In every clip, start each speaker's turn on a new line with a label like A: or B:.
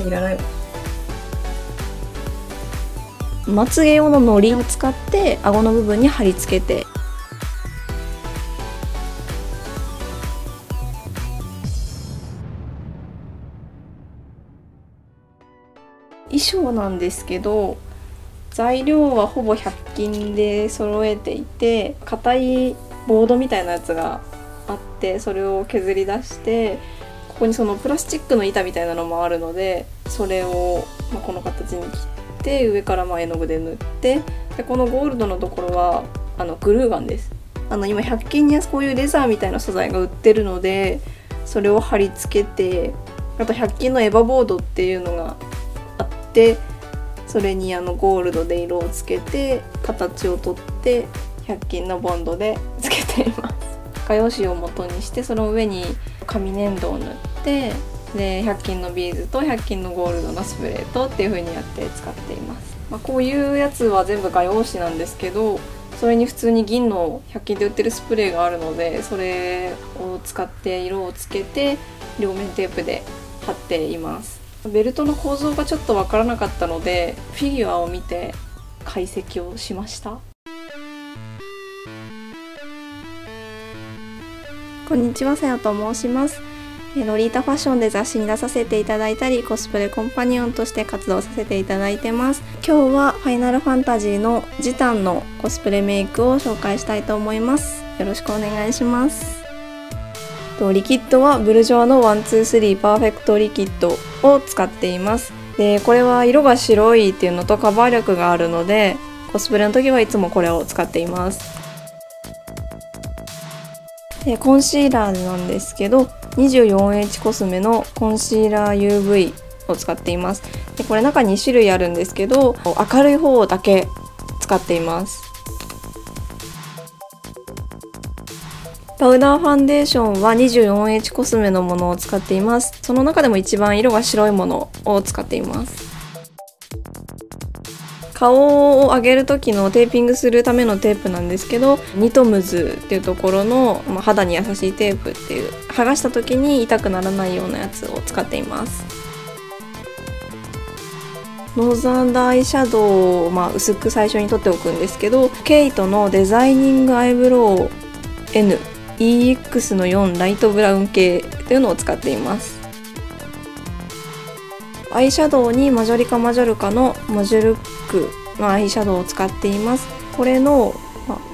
A: いらないわ。まつげ用の糊を使って顎の部分に貼り付けて、衣装なんですけど、材料はほぼ100均で揃えていて、硬いボードみたいなやつがあって、それを削り出して、ここにそのプラスチックの板みたいなのもあるので、それをこの形に切って上から絵の具で塗って、でこのゴールドのところはグルーガンです。今100均にはこういうレザーみたいな素材が売ってるので、それを貼り付けて、あと100均のエヴァボードっていうのがあって、それにゴールドで色をつけて形をとって100均のボンドでつけています。画用紙を元にして、その上に紙粘土を塗って、で100均のビーズと100均のゴールドのスプレーとっていう風にやって使っています。こういうやつは全部画用紙なんですけど、それに普通に銀の100均で売ってるスプレーがあるので、それを使って色をつけて両面テープで貼っています。ベルトの構造がちょっとわからなかったので、フィギュアを見て解析をしました。こんにちは、さやと申します。ロリータファッションで雑誌に出させていただいたり、コスプレコンパニオンとして活動させていただいてます。今日はファイナルファンタジーのジタンのコスプレメイクを紹介したいと思います。よろしくお願いします。リキッドはブルジョアの123パーフェクトリキッドを使っています。でこれは色が白いっていうのとカバー力があるので、コスプレの時はいつもこれを使っています。でコンシーラーなんですけど、24H コスメのコンシーラー UV を使っています。でこれ中2種類あるんですけど、明るい方だけ使っています。パウダーファンデーションは 24H コスメのものを使っています。その中でも一番色が白いものを使っています。顔を上げる時のテーピングするためのテープなんですけど、ニトムズっていうところの、肌に優しいテープっていう、剥がした時に痛くならないようなやつを使っています。ノーズアンダーアイシャドウを、薄く最初に取っておくんですけど、ケイトのデザイニングアイブロウ NEX の4ライトブラウン系っていうのを使っています。アイシャドウにマジョリカマジョルカのマジョルックのアイシャドウを使っています。これの、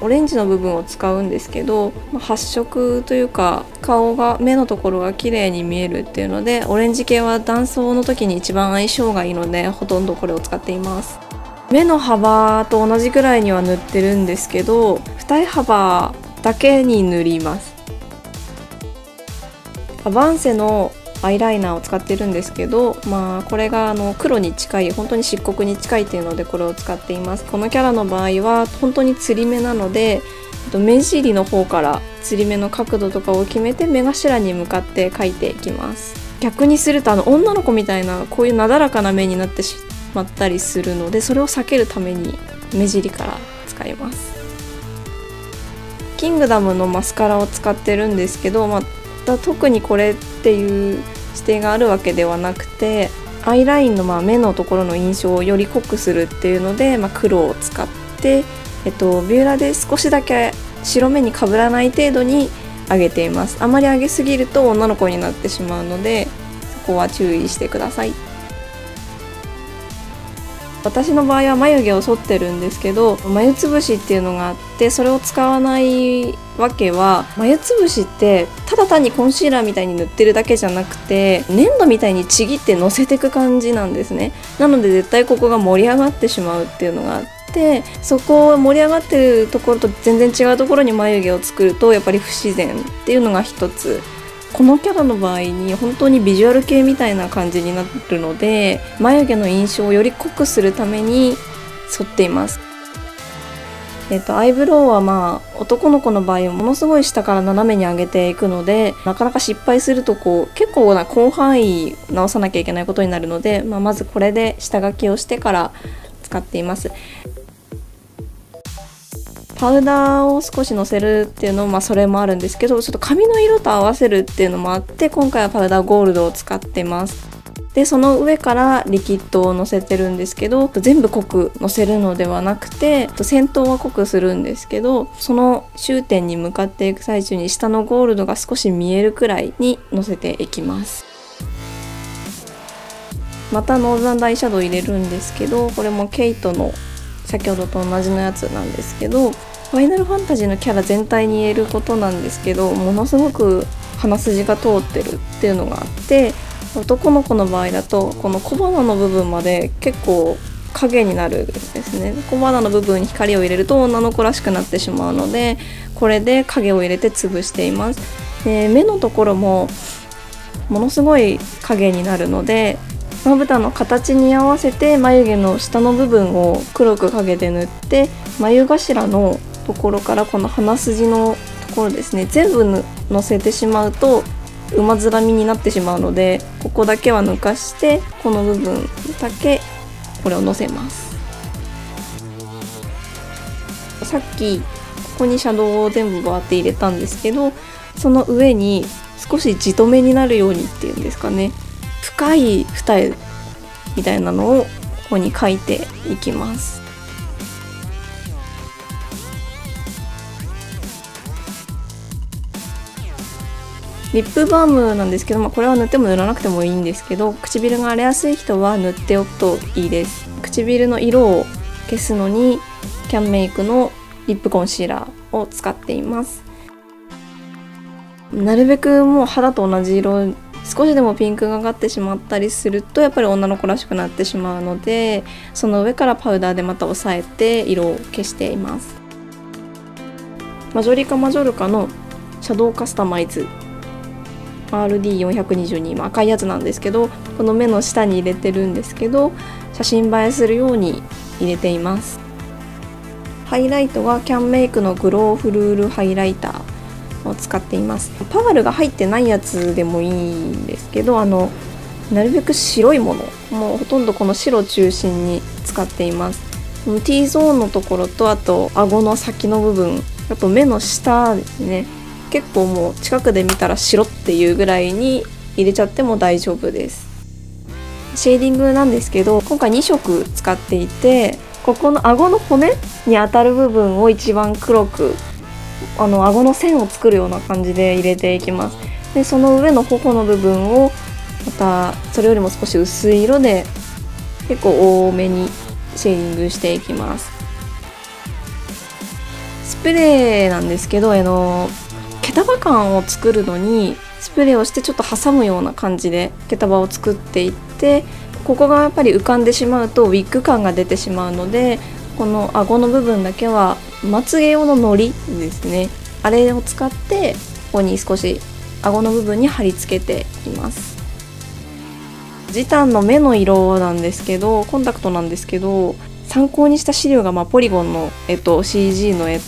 A: オレンジの部分を使うんですけど、発色というか顔が目のところが綺麗に見えるっていうので、オレンジ系は男装の時に一番相性がいいので、ほとんどこれを使っています。目の幅と同じくらいには塗ってるんですけど、二重幅だけに塗ります。アバンセのアイライナーを使ってるんですけど、これが黒に近い、本当に漆黒に近いっていうのでこれを使っています。このキャラの場合は本当につり目なので、目尻の方からつり目の角度とかを決めて目頭に向かって描いていきます。逆にすると女の子みたいなこういうなだらかな目になってしまったりするので、それを避けるために目尻から使います。キングダムのマスカラを使ってるんですけど、特にこれっていう指定があるわけではなくて、アイラインの目のところの印象をより濃くするっていうので、黒を使って、ビューラーで少しだけ白目にかぶらない程度に上げています。あまり上げすぎると女の子になってしまうので、そこは注意してください。私の場合は眉毛を剃ってるんですけど、眉つぶしっていうのがあって、それを使わないわけは、眉つぶしってただ単にコンシーラーみたいに塗ってるだけじゃなくて、粘土みたいにちぎってのせていく感じなんですね。なので絶対ここが盛り上がってしまうっていうのがあって、そこを盛り上がってるところと全然違うところに眉毛を作るとやっぱり不自然っていうのが一つ。このキャラの場合に本当にビジュアル系みたいな感じになるので、眉毛の印象をより濃くするために剃っています。アイブロウは男の子の場合はものすごい下から斜めに上げていくので、なかなか失敗すると結構な広範囲直さなきゃいけないことになるので、まずこれで下書きをしてから使っています。パウダーを少しのせるっていうのもそれもあるんですけど、ちょっと髪の色と合わせるっていうのもあって、今回はパウダーゴールドを使ってます。でその上からリキッドをのせてるんですけど、全部濃くのせるのではなくて、先頭は濃くするんですけど、その終点に向かっていく最中に下のゴールドが少し見えるくらいにのせていきます。またノーザンダイシャドウ入れるんですけど、これもケイトの先ほどと同じのやつなんですけど、ファイナルファンタジーのキャラ全体に言えることなんですけど、ものすごく鼻筋が通ってるっていうのがあって、男の子の場合だとこの小鼻の部分まで結構影になるんですね。小鼻の部分に光を入れると女の子らしくなってしまうので、これで影を入れて潰しています。で目のところもものすごい影になるので、まぶたの形に合わせて眉毛の下の部分を黒く影で塗って、眉頭のところからこの鼻筋のところですね、全部のせてしまうと馬面みになってしまうので、ここだけは抜かして、この部分だけこれをのせます。さっきここにシャドウを全部バーって入れたんですけど、その上に少し地留めになるようにっていうんですかね、深い二重みたいなのをここに描いていきます。リップバームなんですけど、これは塗っても塗らなくてもいいんですけど、唇が荒れやすい人は塗っておくといいです。唇の色を消すのにキャンメイクのリップコンシーラーを使っています。なるべくもう肌と同じ色、少しでもピンクがかってしまったりするとやっぱり女の子らしくなってしまうので、その上からパウダーでまた押さえて色を消しています。マジョリカマジョルカのシャドウカスタマイズRD422、赤いやつなんですけど、この目の下に入れてるんですけど、写真映えするように入れています。ハイライトはキャンメイクのグローフルールハイライターを使っています。パールが入ってないやつでもいいんですけど、なるべく白いもの、もうほとんどこの白中心に使っています。T ゾーンのところと、あと顎の先の部分、あと目の下ですね、結構もう近くで見たら白っていうぐらいに入れちゃっても大丈夫です。シェーディングなんですけど、今回2色使っていて、ここの顎の骨に当たる部分を一番黒く、顎の線を作るような感じで入れていきます。でその上の頬の部分をまたそれよりも少し薄い色で結構多めにシェーディングしていきます。スプレーなんですけど、毛束感を作るのにスプレーをしてちょっと挟むような感じで毛束を作っていって、ここがやっぱり浮かんでしまうとウィッグ感が出てしまうので、この顎の部分だけはまつげ用の糊ですね、あれを使ってここに少し顎の部分に貼り付けています。ジタンの目の色なんですけど、コンタクトなんですけど、参考にした資料がポリゴンのCG のい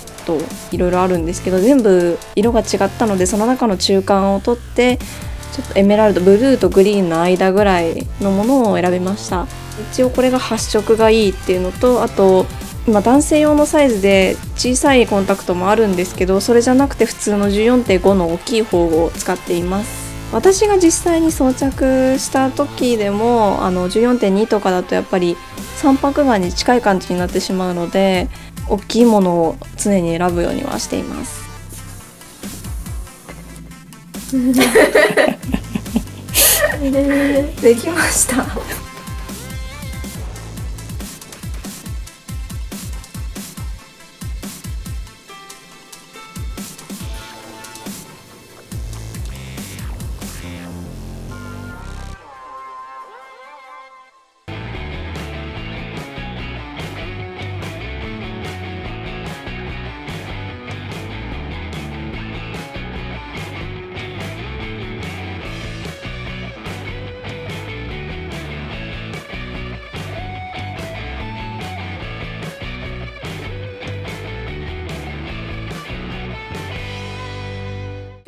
A: ろいろあるんですけど、全部色が違ったので、その中の中間を取ってちょっとエメラルドブルーとグリーンの間ぐらいのものを選びました。一応これが発色がいいっていうのと、あと今男性用のサイズで小さいコンタクトもあるんですけど、それじゃなくて普通の 14.5 の大きい方を使っています。私が実際に装着した時でも14.2 とかだとやっぱり三白眼に近い感じになってしまうので、大きいものを常に選ぶようにはしています。できました。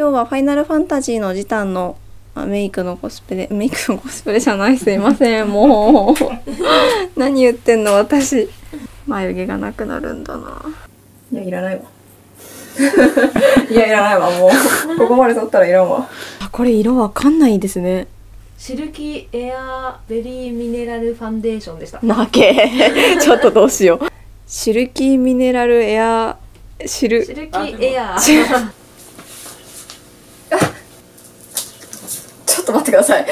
A: 今日はファイナルファンタジーのジタンのメイクのコスプレじゃない、すいません、もう何言ってんの私。眉毛がなくなるんだな。いやいらないわいやいらないわ、もうここまで取ったらいらんわ。これ色わかんないですね。
B: シルキーエアベリーミネラルファンデーションでした。
A: なけちょっとどうしよう。シルキーミネラルエア
B: シルキーエア
A: ちょっと待ってください。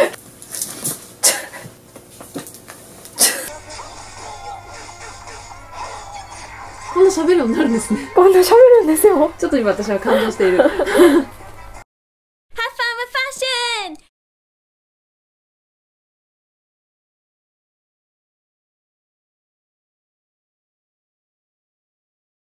B: こんな喋るようになるんですね。
A: こんな喋るんですよ。
B: ちょっと今私は感動している。